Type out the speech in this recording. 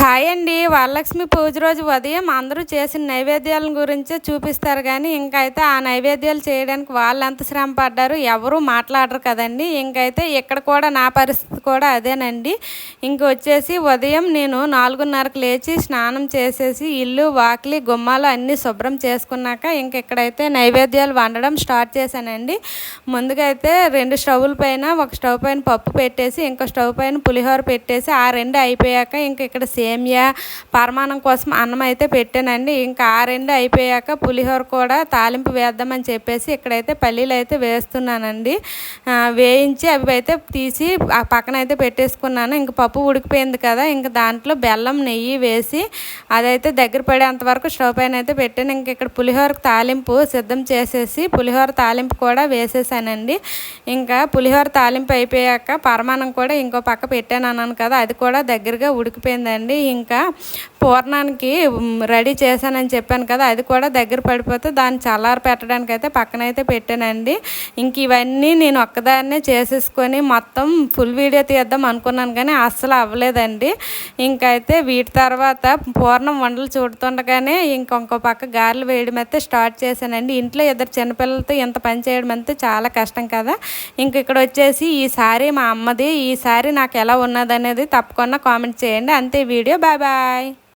Hi అండి. వరలక్ష్మి పూజ రోజు ఉదయం అందరూ చేసిన నైవేద్యాల గురించే చూపిస్తారు కానీ ఇంకైతే ఆ నైవేద్యాలు చేయడానికి వాళ్ళు ఎంత శ్రమ పడ్డారు ఎవరు మాట్లాడరు కదండి. ఇంకైతే ఇక్కడ కూడా నా పరిస్థితి కూడా అదేనండి. వచ్చేసి ఉదయం నేను 4:30కి లేచి స్నానం చేసేసి ఇల్లు వాకిలి గుమ్మాలు అన్నీ శుభ్రం చేసుకున్నాక ఇక్కడైతే నైవేద్యాలు వండడం స్టార్ట్ చేశానండి. ముందుగా అయితే 2 స్టవ్ల పైన ఒక స్టవ్ పైన పప్పు పెట్టేసి ఇంకో స్టవ్ పైన పులిహోర పెట్టేసి ఆ 2 అయిపోయాక ఇక్కడ సేమియా పరమాన్నం కోసం అన్నం అయితే పెట్టానండి. ఆ 2 అయిపోయాక పులిహోర కూడా తాలింపు వేద్దామని చెప్పేసి ఇక్కడైతే పల్లీలు అయితే వేస్తున్నానండి. వేయించి అవి అయితే తీసి ఆ పక్కన అయితే పెట్టేసుకున్నాను. పప్పు ఉడికిపోయింది కదా, దాంట్లో బెల్లం నెయ్యి వేసి అదైతే దగ్గర పడేంత వరకు స్టవ్ పైన అయితే పెట్టాను. ఇక్కడ పులిహోరకు తాలింపు సిద్ధం చేసేసి పులిహోర తాలింపు కూడా వేసేసానండి. పులిహోర తాలింపు అయిపోయాక పరమాన్నం కూడా ఇంకో పక్క పెట్టాను అన్నాను కదా, అది కూడా దగ్గరగా ఉడికిపోయిందండి. పూర్ణానికి రెడీ చేశానని చెప్పాను కదా, అది కూడా దగ్గర పడిపోతే దాన్ని చల్లారి పెట్టడానికి అయితే పక్కనైతే పెట్టానండి. ఇవన్నీ నేను ఒక్కదాన్నే చేసేసుకొని మొత్తం ఫుల్ వీడియో తీద్దాం అనుకున్నాను కానీ అస్సలు అవ్వలేదండి. అయితే వీటి తర్వాత పూర్ణం వంటలు చూడుతుండగానే ఇంకొక పక్క గారెలు వేయడం అయితే స్టార్ట్ చేశానండి. ఇంట్లో 2 చిన్నపిల్లలతో ఇంత పని చేయడం అయితే చాలా కష్టం కదా. ఇక్కడ వచ్చేసి ఈ సారీ మా అమ్మది. ఈ సారీ నాకు ఎలా ఉన్నదనేది తప్పకుండా కామెంట్ చేయండి. అంతే వీడియో. Bye bye.